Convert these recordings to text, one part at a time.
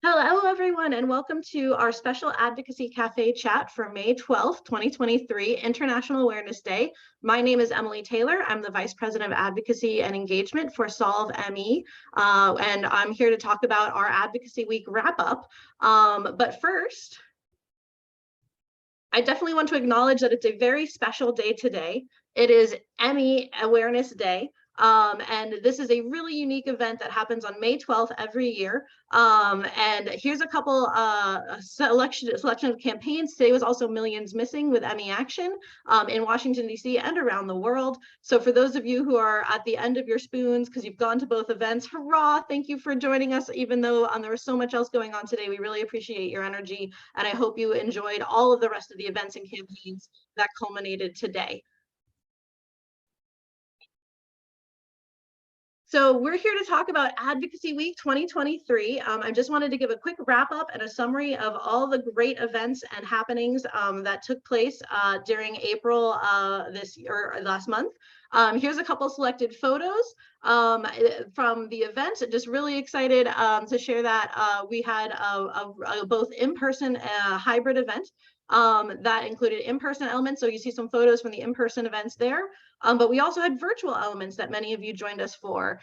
Hello, everyone, and welcome to our special Advocacy Café Chat for May 12th, 2023, International Awareness Day. My name is Emily Taylor. I'm the Vice President of Advocacy and Engagement for Solve ME, and I'm here to talk about our Advocacy Week wrap-up. But first, I definitely want to acknowledge that it's a very special day today. It is ME Awareness Day. And this is a really unique event that happens on May 12th every year. And here's a couple selection of campaigns. Today was also Millions Missing with ME Action in Washington, D.C. and around the world. So for those of you who are at the end of your spoons because you've gone to both events, hurrah, thank you for joining us, even though there was so much else going on today. We really appreciate your energy, and I hope you enjoyed all of the rest of the events and campaigns that culminated today. So we're here to talk about Advocacy Week 2023. I just wanted to give a quick wrap up and a summary of all the great events and happenings that took place during April last month. Here's a couple selected photos from the event. Just really excited to share that we had a both in-person hybrid event that included in-person elements. So you see some photos from the in-person events there. But we also had virtual elements that many of you joined us for.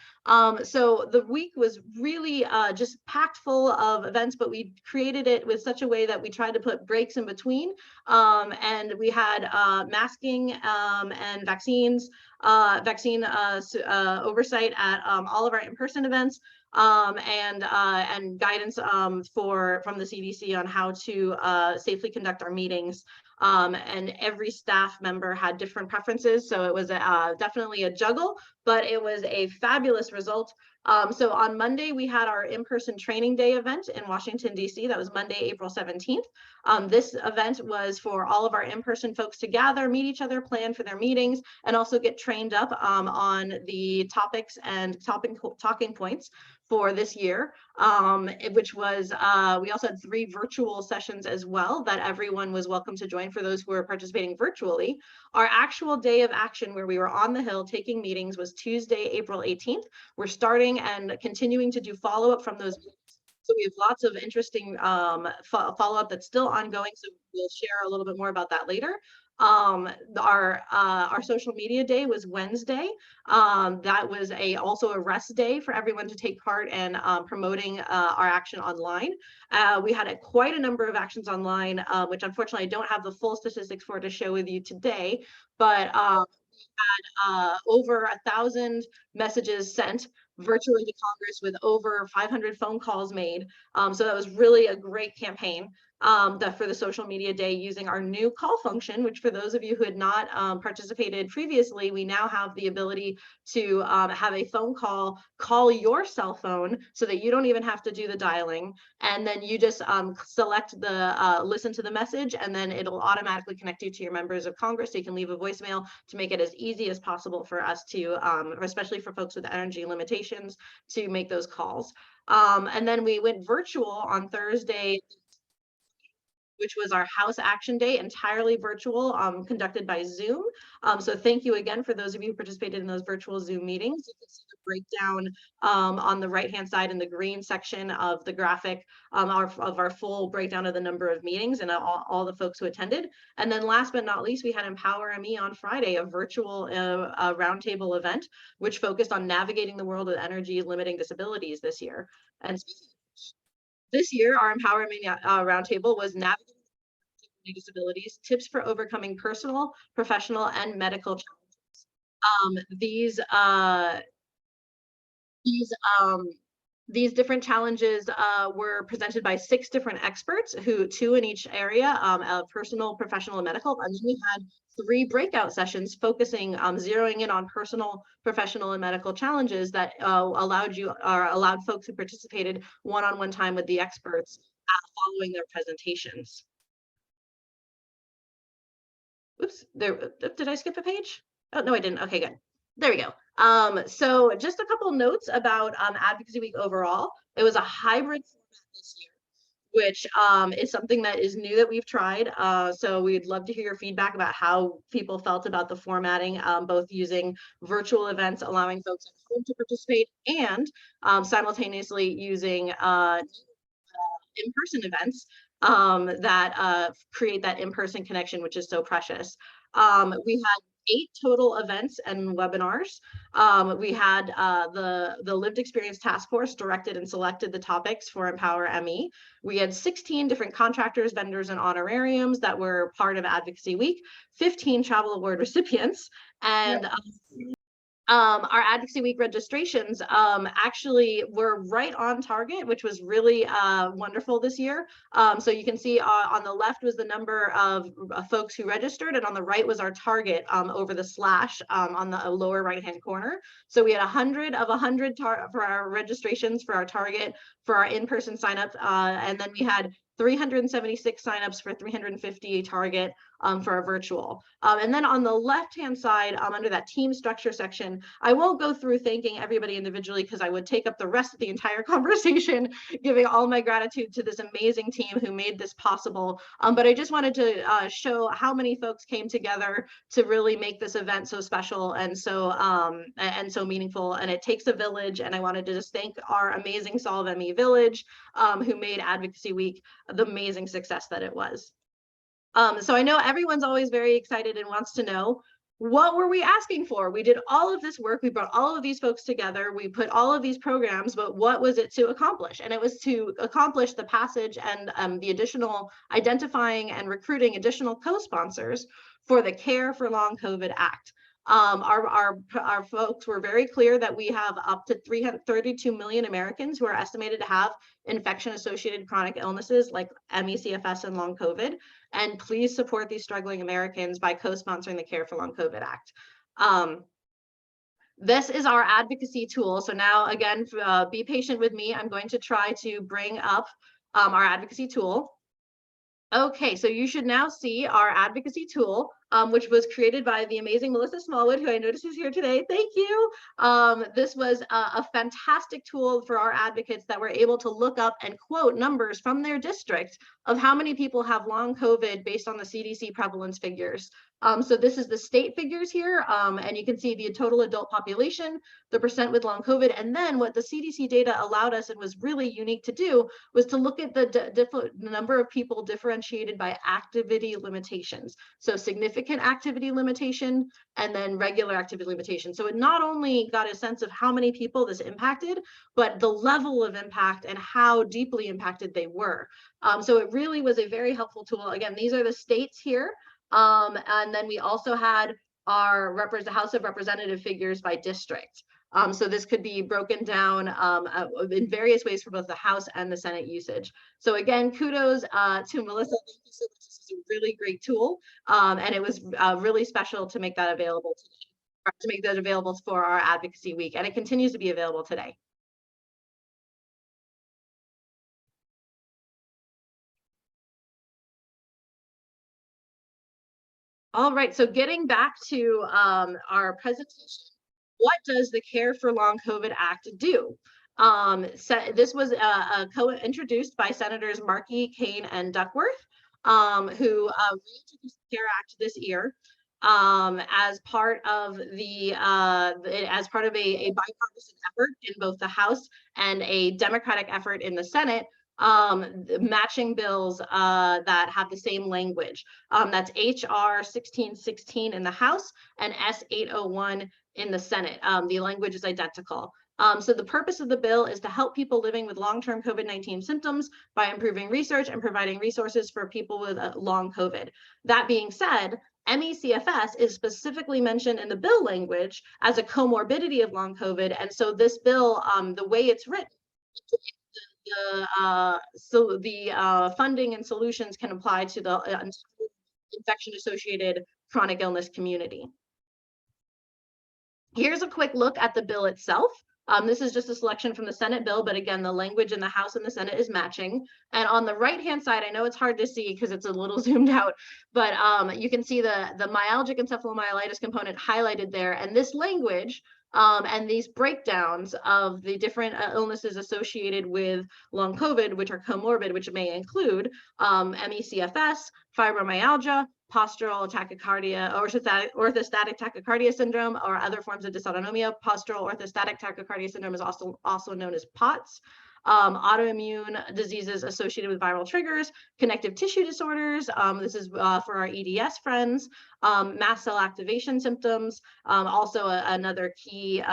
So the week was really just packed full of events, but we created it with such a way that we tried to put breaks in between. And we had masking and vaccine oversight at all of our in-person events. And guidance from the CDC on how to safely conduct our meetings. And every staff member had different preferences, so it was definitely a juggle, but it was a fabulous result. So on Monday, we had our in-person training day event in Washington, D.C. That was Monday, April 17th. This event was for all of our in-person folks to gather, meet each other, plan for their meetings, and also get trained up on the topics and talking points for this year, which was, we also had 3 virtual sessions as well that everyone was welcome to join for those who were participating virtually. Our actual day of action where we were on the Hill taking meetings was Tuesday, April 18th. We're starting and continuing to do follow-up from those meetings. So we have lots of interesting follow-up that's still ongoing, so we'll share a little bit more about that later. Our social media day was Wednesday. That was also a rest day for everyone to take part in promoting our action online. We had quite a number of actions online, which unfortunately I don't have the full statistics for to share with you today, but we had over 1,000 messages sent virtually to Congress with over 500 phone calls made. So that was really a great campaign for the social media day using our new call function, which for those of you who had not participated previously, we now have the ability to have a phone call your cell phone so that you don't even have to do the dialing. And then you just select the listen to the message, and then it'll automatically connect you to your members of Congress. So you can leave a voicemail to make it as easy as possible for us to, especially for folks with energy limitations, to make those calls. And then we went virtual on Thursday, which was our House Action Day, entirely virtual, conducted by Zoom. So thank you again for those of you who participated in those virtual Zoom meetings. You can see the breakdown on the right-hand side in the green section of the graphic of our full breakdown of the number of meetings and all the folks who attended. And then last but not least, we had Empower ME on Friday, a virtual roundtable event, which focused on navigating the world with energy limiting disabilities this year. And this year, our Empower ME roundtable was navigating disabilities, tips for overcoming personal, professional, and medical challenges. These different challenges were presented by 6 different experts, 2 in each area, personal, professional, and medical. And then we had 3 breakout sessions focusing, zeroing in on personal, professional, and medical challenges that allowed folks who participated one-on-one time with the experts following their presentations. Oops, did I skip a page? Oh, no, I didn't. Okay, good. There we go. So just a couple notes about Advocacy Week overall. It was a hybrid format this year, which is something that is new that we've tried. So we'd love to hear your feedback about how people felt about the formatting, both using virtual events, allowing folks at home to participate, and simultaneously using in-person events that create that in-person connection, which is so precious. We had 8 total events and webinars. We had the Lived Experience Task Force directed and selected the topics for Empower ME. We had 16 different contractors, vendors, and honorariums that were part of Advocacy Week, 15 Travel Award recipients, and our Advocacy Week registrations actually were right on target, which was really wonderful this year. So you can see on the left was the number of folks who registered, and on the right was our target over the slash on the lower right-hand corner. So we had 100 of 100 for our registrations for our target for our in-person signup, and then we had 376 signups for 350 target for our virtual. And then on the left-hand side, under that team structure section, I won't go through thanking everybody individually because I would take up the rest of the entire conversation, giving all my gratitude to this amazing team who made this possible. But I just wanted to show how many folks came together to really make this event so special and so meaningful. And it takes a village. And I wanted to just thank our amazing Solve ME Village, who made Advocacy Week the amazing success that it was. So I know everyone's always very excited and wants to know, what were we asking for? We did all of this work. We brought all of these folks together. We put all of these programs, but what was it to accomplish? And it was to accomplish the passage and the additional identifying and recruiting additional co-sponsors for the Care for Long COVID Act. Our folks were very clear that we have up to 332 million Americans who are estimated to have infection-associated chronic illnesses like ME, CFS, and long COVID. And please support these struggling Americans by co-sponsoring the Care for Long COVID Act. This is our advocacy tool. So now, again, be patient with me. I'm going to try to bring up our advocacy tool. Okay, so you should now see our advocacy tool, which was created by the amazing Melissa Smallwood, who I notice is here today. Thank you. This was a fantastic tool for our advocates that were able to look up and quote numbers from their district of how many people have long COVID based on the CDC prevalence figures. So this is the state figures here, and you can see the total adult population, the percent with long COVID, and then what the CDC data allowed us and was really unique to do was to look at the number of people differentiated by activity limitations. So significant activity limitation and then regular activity limitation. So it not only got a sense of how many people this impacted, but the level of impact and how deeply impacted they were. So it really was a very helpful tool. Again, these are the states here. And then we also had our House of Representative figures by district. So this could be broken down in various ways for both the House and the Senate usage. So again, kudos to Melissa. Thank you so much. This is a really great tool. And it was really special to make that available today, to make that available for our Advocacy Week. And it continues to be available today. All right, so getting back to our presentation, what does the Care for Long COVID Act do? This was introduced by Senators Markey, Kane, and Duckworth, who reintroduced the CARE Act this year as part of a bipartisan effort in both the House and a Democratic effort in the Senate. Matching bills that have the same language. That's HR 1616 in the House and S 801 in the Senate. The language is identical. So the purpose of the bill is to help people living with long-term COVID-19 symptoms by improving research and providing resources for people with long COVID. That being said, ME/CFS is specifically mentioned in the bill language as a comorbidity of long COVID. And so this bill, the way it's written, the funding and solutions can apply to the infection-associated chronic illness community. Here's a quick look at the bill itself. This is just a selection from the Senate bill, but again, the language in the House and the Senate is matching. And on the right-hand side, I know it's hard to see because it's a little zoomed out, but you can see the myalgic encephalomyelitis component highlighted there. And this language and these breakdowns of the different illnesses associated with long COVID, which are comorbid, which may include ME/CFS, fibromyalgia, postural tachycardia, or orthostatic tachycardia syndrome, or other forms of dysautonomia. Postural orthostatic tachycardia syndrome is also known as POTS. autoimmune diseases associated with viral triggers, connective tissue disorders. This is for our EDS friends, mast cell activation symptoms, also another key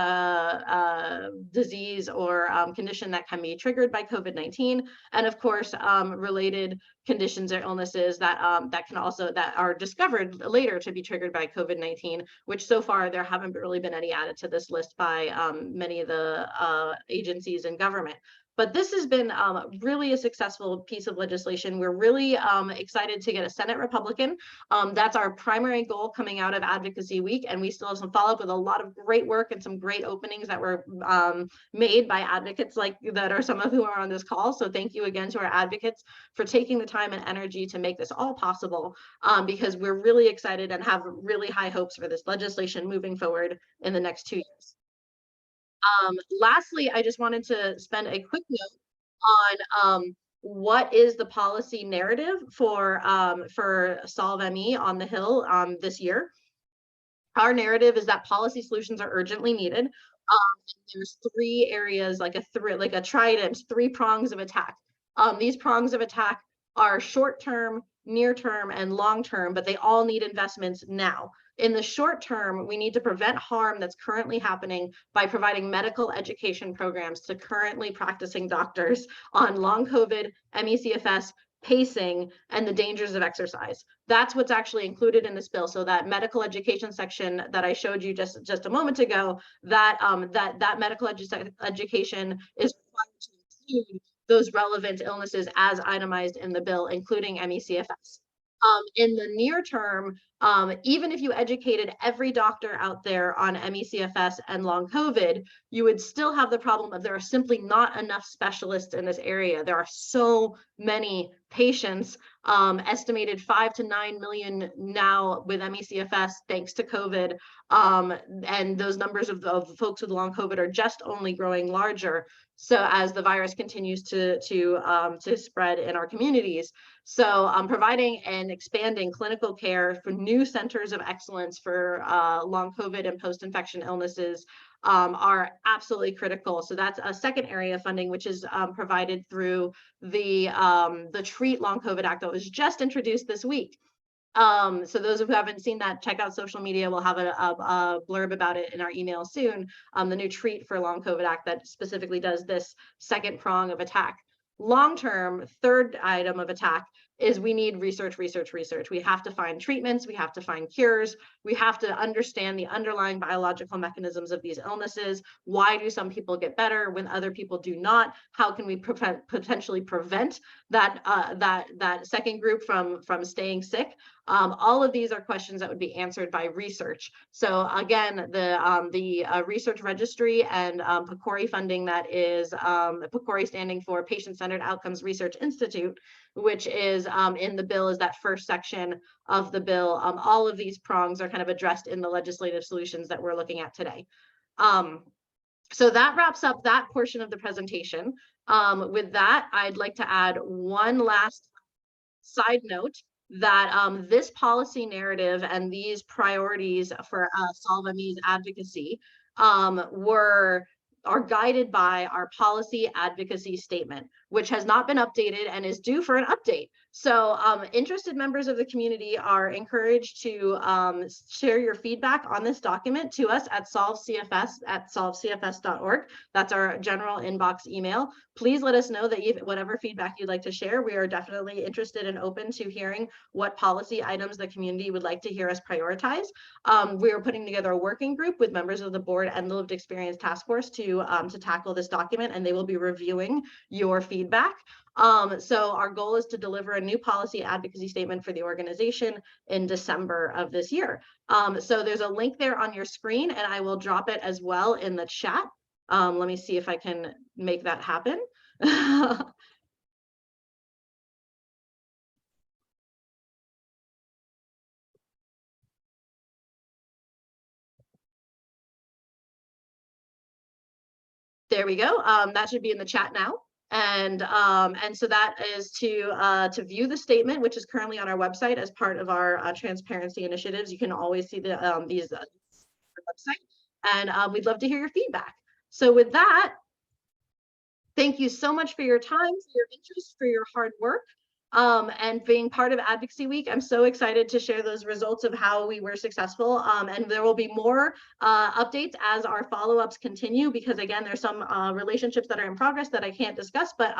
disease or condition that can be triggered by COVID-19, and of course, related conditions or illnesses that that are discovered later to be triggered by COVID-19, which so far there haven't really been any added to this list by many of the agencies in government. But this has been really a successful piece of legislation. We're really excited to get a Senate Republican. That's our primary goal coming out of Advocacy Week, and we still have some follow-up with a lot of great work and some great openings that were made by advocates like that are some of who are on this call. So thank you again to our advocates for taking the time and energy to make this all possible, because we're really excited and have really high hopes for this legislation moving forward in the next 2 years. Lastly, I just wanted to spend a quick note on what is the policy narrative for Solve ME on the Hill this year. Our narrative is that policy solutions are urgently needed. There's three areas, like a trident, three prongs of attack. These prongs of attack are short-term, near-term, and long-term, but they all need investments now. In the short term, we need to prevent harm that's currently happening by providing medical education programs to currently practicing doctors on long COVID, ME/CFS, pacing, and the dangers of exercise. That's what's actually included in this bill. So that medical education section that I showed you just a moment ago, that medical education is required to include those relevant illnesses as itemized in the bill, including ME/CFS. In the near term, even if you educated every doctor out there on ME/CFS and long COVID, you would still have the problem of there are simply not enough specialists in this area. There are so many patients, estimated 5 to 9 million now with ME/CFS thanks to COVID, and those numbers of folks with long COVID are just only growing larger. So as the virus continues to spread in our communities, so providing and expanding clinical care for new centers of excellence for long COVID and post-infection illnesses are absolutely critical. So that's a second area of funding, which is provided through the Treat Long COVID Act that was just introduced this week. So those who haven't seen that, check out social media. We'll have a blurb about it in our email soon. The new Treat for Long COVID Act that specifically does this second prong of attack. Long-term, third item of attack is we need research. We have to find treatments, we have to find cures, we have to understand the underlying biological mechanisms of these illnesses. Why do some people get better when other people do not? How can we potentially prevent that second group from staying sick? All of these are questions that would be answered by research. So again, the research registry and PCORI funding, that is PCORI standing for Patient-Centered Outcomes Research Institute, which is in the bill, is that first section of the bill. All of these prongs are kind of addressed in the legislative solutions that we're looking at today. So that wraps up that portion of the presentation. With that, I'd like to add one last side note that this policy narrative and these priorities for Solve ME's advocacy are guided by our policy advocacy statement, which has not been updated and is due for an update. So interested members of the community are encouraged to share your feedback on this document to us at solvecfs@solvecfs.org. That's our general inbox email. Please let us know that whatever feedback you'd like to share. We are definitely interested and open to hearing what policy items the community would like to hear us prioritize. We are putting together a working group with members of the board and the Lived Experience Task Force to tackle this document, and they will be reviewing your feedback. So our goal is to deliver a new policy advocacy statement for the organization in December of this year. So there's a link there on your screen, and I will drop it as well in the chat. Let me see if I can make that happen. There we go. That should be in the chat now. And so that is to view the statement, which is currently on our website as part of our transparency initiatives. You can always see these on our website, and we'd love to hear your feedback. So with that, Thank you so much for your time, for your interest, for your hard work, and being part of Advocacy Week. I'm so excited to share those results of how we were successful. And there will be more updates as our follow-ups continue, because again, there's some relationships that are in progress that I can't discuss, but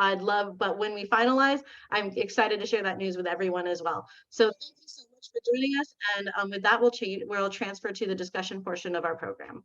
when we finalize, I'm excited to share that news with everyone as well. So thank you so much for joining us. And with that, we'll transfer to the discussion portion of our program.